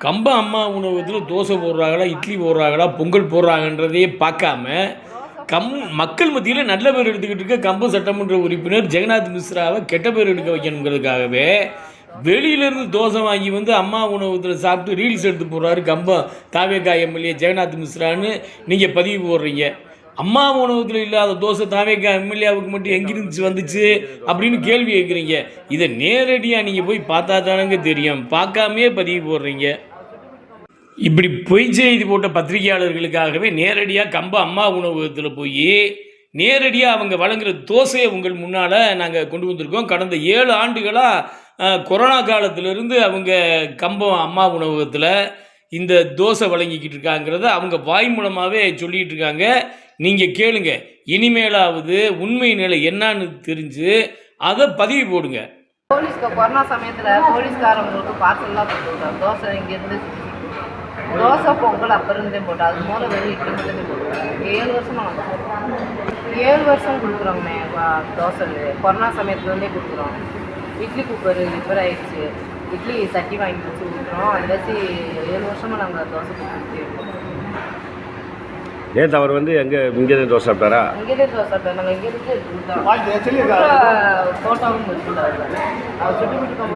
கம்ப அம்மா உணவகத்தில் தோசை போடுறாங்களா, இட்லி போடுறாங்களா, பொங்கல் போடுறாங்கன்றதையே பார்க்காம, கம் மக்கள் மத்தியில் நல்ல பேர் எடுத்துக்கிட்டு இருக்க கம்பம் சட்டமன்ற உறுப்பினர் ஜெகநாத் மிஸ்ராவை கெட்ட பேர் எடுக்க வைக்கணுங்கிறதுக்காகவே வெளியிலேருந்து தோசை வாங்கி வந்து அம்மா உணவகத்தில் சாப்பிட்டு ரீல்ஸ் எடுத்து போடுறாரு கம்பம் தாவேகா எம்எல்ஏ ஜெகநாத் மிஸ்ரான்னு நீங்கள் பதிவு போடுறீங்க. அம்மா உணவகத்தில் இல்லாத தோசை தாவேகா எம்எல்ஏவுக்கு மட்டும் எங்கிருந்து வந்துச்சு அப்படின்னு கேள்வி கேட்குறீங்க. இதை நேரடியாக நீங்கள் போய் பார்த்தா தானங்க தெரியும், பார்க்காமையே பதிவு போடுறீங்க. இப்படி பொய் செய்தி போட்ட பத்திரிகையாளர்களுக்காகவே நேரடியாக கம்ப அம்மா உணவகத்தில் போய் நேரடியாக அவங்க வழங்குகிற தோசையை உங்கள் முன்னால் நாங்கள் கொண்டு வந்திருக்கோம். கடந்த 7 ஆண்டுகளாக கொரோனா காலத்திலிருந்து அவங்க கம்பம் அம்மா உணவகத்தில் இந்த தோசை வழங்கிக்கிட்டு இருக்காங்கிறத அவங்க வாய் மூலமாகவே சொல்லிகிட்டு இருக்காங்க. நீங்கள் கேளுங்க, இனிமேலாவது உண்மை நிலை என்னான்னு தெரிஞ்சு அதை பதிவு போடுங்க. போலீஸ்க்கு கொரோனா சமயத்தில் போலீஸ்காரங்களுக்கு பார்சல்லாம் போட்டுவிட்டோம். தோசை இங்கேருந்து தோசை பொங்கல் அப்புறம் இருந்தே போட்டோம். அது மூலம் வெறும் இட்லி மட்டுமே போட்டுருக்காங்க. 7 வருஷமாக நாங்கள் 7 வருஷம் கொடுக்குறோங்கண்ணே. தோசை கொரோனா சமயத்துலேருந்தே கொடுக்குறோம். இட்லி குக்கர் ரிப்பேர் ஆகிடுச்சு, இட்லி சட்டி வாங்கி வச்சு கொடுக்குறோம். அது வச்சு 7 வருஷமாக நாங்கள் தோசை கொடுத்துட்டே இருக்கோம். நேற்று அவர் வந்து இங்கே தோசை சாப்பிட்டாரா? இங்கேயே தோசை சாப்பிட்டார். நாங்கள் இங்கேருந்து ஃபோட்டோவும் கொடுத்துருந்தாரு. அவர் சுட்டு